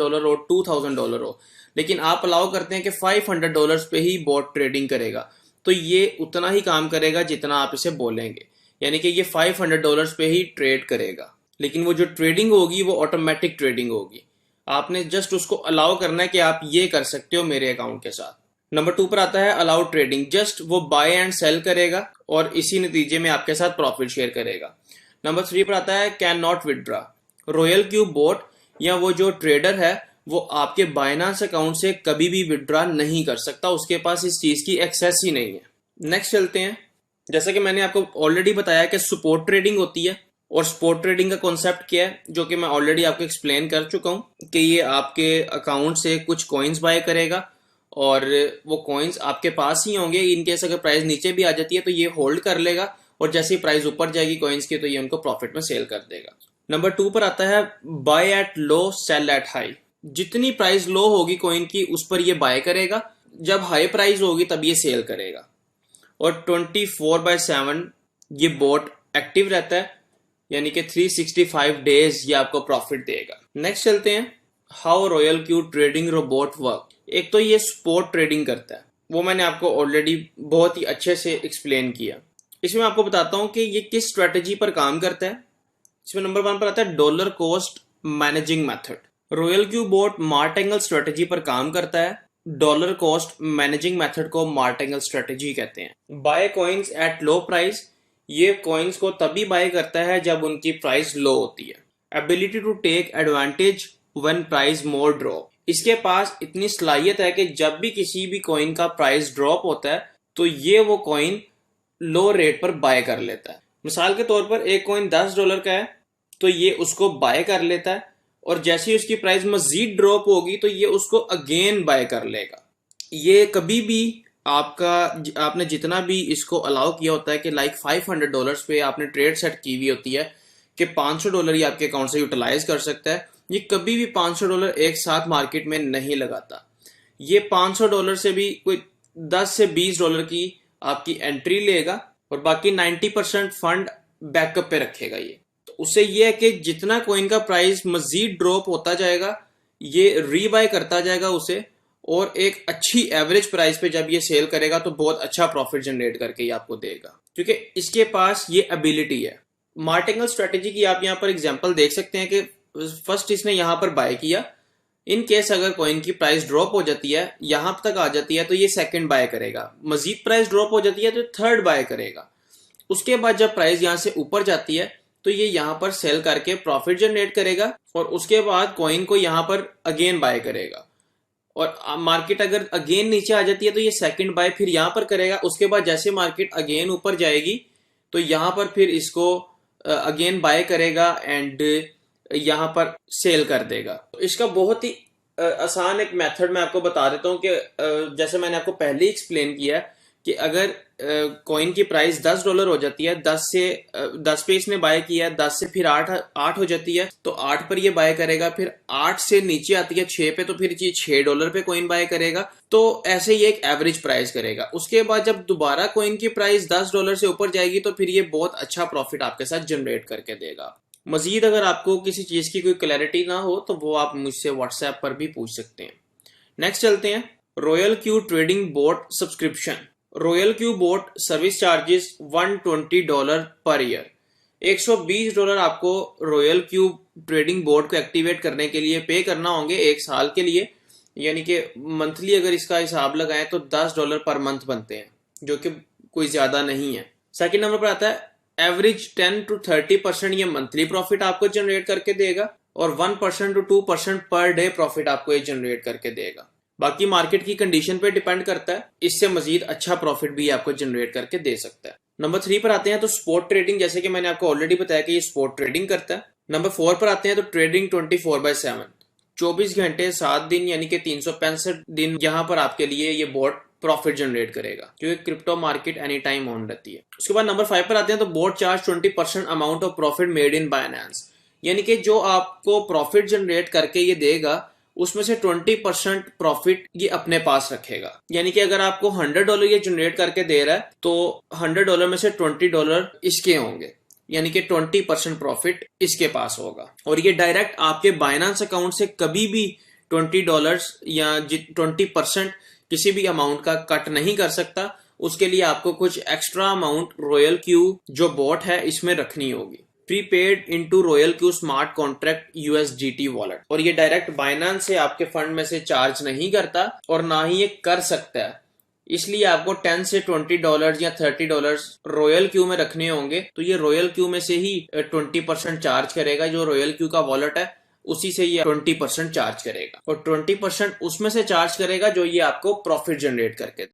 Dollar हो, $2000 हो, लेकिन आप अलाउ करते हैं कि $500 पे ही बॉट ट्रेडिंग करेगा, तो ये उतना ही काम करेगा जितना आप इसे बोलेंगे, यानी कि ये $500 पे ही ट्रेड करेगा। लेकिन वो जो ट्रेडिंग होगी वो ऑटोमेटिक ट्रेडिंग होगी। आपने जस्ट उसको अलाउ करना है कि आप ये कर सकते हो मेरे अकाउंट के साथ। नंबर 2 पर आता है अलाउ ट्रेडिंग। जस्ट वो बाय एंड सेल करेगा और इसी नतीजे में आपके साथ प्रॉफिट शेयर करेगा। नंबर 3 पर आता है can not withdraw. Royal Q boat या वो जो ट्रेडर है वो आपके बाइनांस अकाउंट से कभी भी विदड्रॉ नहीं कर सकता, उसके पास इस चीज की एक्सेस ही नहीं है। नेक्स्ट चलते हैं। जैसा कि मैंने आपको ऑलरेडी बताया कि सपोर्ट ट्रेडिंग होती है, और स्पॉट ट्रेडिंग का कॉन्सेप्ट क्या है, जो कि मैं ऑलरेडी आपको एक्सप्लेन कर चुका हूं कि ये आपके अकाउंट से कुछ कॉइन्स बाय करेगा और वो कॉइन्स आपके पास ही होंगे। इनकेस अगर प्राइस नीचे भी आ जाती है तो ये होल्ड कर लेगा, और जैसे ही प्राइस ऊपर जाएगी कॉइन्स की तो ये उनको प्रॉफिट में सेल कर देगा। नंबर 2 पर आता है buy at low sell at high. जितनी प्राइस लो होगी कॉइन की उस पर ये बाय करेगा, जब हाई प्राइस होगी तब ये सेल करेगा, और 24/7 ये बोट एक्टिव रहता है, यानी कि 365 डेज ये आपको प्रॉफिट देगा। नेक्स्ट चलते हैं how royal cube trading robot work. एक तो ये स्पॉट ट्रेडिंग करता है, वो मैंने आपको ऑलरेडी बहुत ही अच्छे से एक्सप्लेन किया। इसमें आपको बताता हूं कि ये किस स्ट्रेटेजी पर काम करता है। इसमें नंबर 1 पर आता है dollar cost managing method. Royal Q bot martingale strategy पर काम करता है। डॉलर कॉस्ट मैनेजिंग मेथड को मार्टेंगल स्ट्रेटेजी कहते हैं। Buy coins at low price. ये कॉइन्स को तभी बाय करता है जब उनकी प्राइस लो होती है। Ability to take advantage when price more drop. इसके पास इतनी सलाहियत है कि जब भी किसी भी कॉइन का प्राइस ड्रॉप होता है तो ये वो कॉइन लो रेट पर बाय कर लेता है। मिसाल के तौर पर एक कॉइन $10 का है तो ये उसको बाय कर लेता है, और जैसे ही उसकी प्राइस मजीद ड्रॉप होगी तो ये उसको अगेन बाय कर लेगा। ये कभी भी आपने जितना भी इसको अलाउ किया होता है कि लाइक $500 पे आपने ट्रेड सेट की हुई होती है कि $500 ही आपके अकाउंट से यूटिलाइज कर सकता है, ये कभी भी $500 एक साथ मार्केट में नहीं लगाता। ये $500 से भी कोई $10 से $20 की आपकी एंट्री लेगा और बाकी 90% फंड बैकअप पे रखेगा। ये तो उससे ये है कि जितना कॉइन का प्राइस मजीद ड्रॉप होता जाएगा ये रीबाय करता जाएगा उसे, और एक अच्छी एवरेज प्राइस पे जब ये सेल करेगा तो बहुत अच्छा प्रॉफिट जनरेट करके ये आपको देगा, क्योंकि इसके पास ये एबिलिटी है। मार्टेंगल स्ट्रेटेजी की आप यहाँ पर एग्जांपल देख सकते हैं कि फर्स्ट इसने यहाँ पर बाय किया, इन केस अगर कॉइन की प्राइस ड्रॉप हो जाती है यहां तक आ जाती है तो ये सेकंड बाय करेगा, मजीद प्राइस ड्रॉप हो जाती है तो थर्ड बाय करेगा। उसके बाद जब प्राइस यहां से ऊपर जाती है तो ये यहां पर सेल करके प्रॉफिट जनरेट करेगा, और उसके बाद कॉइन को यहां पर अगेन बाय करेगा, और मार्केट अगर अगेन नीचे आ जाती है तो ये सेकंड बाय फिर यहां पर करेगा। उसके बाद जैसे मार्केट अगेन ऊपर जाएगी तो यहां पर फिर इसको अगेन बाय करेगा एंड यहां पर सेल कर देगा। तो इसका बहुत ही आसान एक मेथड मैं आपको बता देता हूं कि जैसे मैंने आपको पहले ही एक्सप्लेन किया है कि अगर कॉइन की प्राइस $10 हो जाती है, 10 पे इसने बाय किया है, 10 से फिर 8 हो जाती है तो 8 पर ये बाय करेगा, फिर 8 से नीचे आती है 6 पे तो फिर ये $6 पे कॉइन बाय करेगा। तो ऐसे ही एक एवरेज प्राइस करेगा। उसके बाद जब दोबारा कॉइन की प्राइस $10 से ऊपर जाएगी तो फिर ये बहुत अच्छा प्रॉफिट आपके साथ जनरेट करके देगा। मजीद अगर आपको किसी चीज की कोई क्लैरिटी ना हो तो वो आप मुझसे व्हाट्सएप पर भी पूछ सकते हैं। नेक्स्ट चलते हैं royal cube trading boat subscription. Royal Q boat service charges $120 per year. $120 आपको रॉयल क्यूब ट्रेडिंग बोट को एक्टिवेट करने के लिए पे करना होंगे 1 साल के लिए, यानी कि मंथली अगर इसका हिसाब लगाएं तो $10 पर मंथ बनते हैं, जो कि कोई ज्यादा नहीं है। सेकंड नंबर पर आता है एवरेज 10 to 30% ये मंथली प्रॉफिट आपको जनरेट करके देगा, और 1% to 2% पर डे प्रॉफिट आपको ये जनरेट करके देगा। बाकी मार्केट की कंडीशन पे डिपेंड करता है, इससे मजीद अच्छा प्रॉफिट भी आपको जनरेट करके दे सकता है। नंबर 3 पर आते हैं तो स्पॉट ट्रेडिंग, जैसे कि मैंने आपको ऑलरेडी बताया कि ये स्पॉट ट्रेडिंग करता है। नंबर 4 पर आते हैं तो ट्रेडिंग 24/7, 24 घंटे 7 दिन यानी कि 365 दिन यहाँ पर आपके लिए ये बोट प्रॉफिट जनरेट करेगा, क्योंकि crypto market any time on रहती है। उसके बाद नंबर 5 पर आते हैं तो boat charge 20% amount of profit made in Binance, यानी कि जो आपको प्रॉफिट जनरेट करके ये देगा उसमें से 20% प्रॉफिट ये अपने पास रखेगा। यानी कि अगर आपको $100 ये जनरेट करके दे रहा है तो $100 में से $20 इसके होंगे, यानी कि 20% प्रॉफिट इसके पास होगा, और ये डायरेक्ट आपके बाइनेंस अकाउंट से कभी भी $20 या 20% किसी भी अमाउंट का कट नहीं कर सकता। उसके लिए आपको कुछ एक्स्ट्रा अमाउंट रॉयल क्यू जो बॉट है इसमें रखनी होगी। Prepaid into royal Q smart contract USDT wallet, और ये डायरेक्ट बाइनेंस से आपके फंड में से चार्ज नहीं करता और ना ही ये कर सकता है। इसलिए आपको $10 से $20 या $30 रॉयल क्यू में रखने होंगे। तो ये रॉयल क्यू में से ही 20% चार्ज करेगा। जो रॉयल क्यू का वॉलेट है उसी से ये 20% चार्ज करेगा, और 20% उसमें से चार्ज करेगा जो ये आपको प्रॉफिट जनरेट करके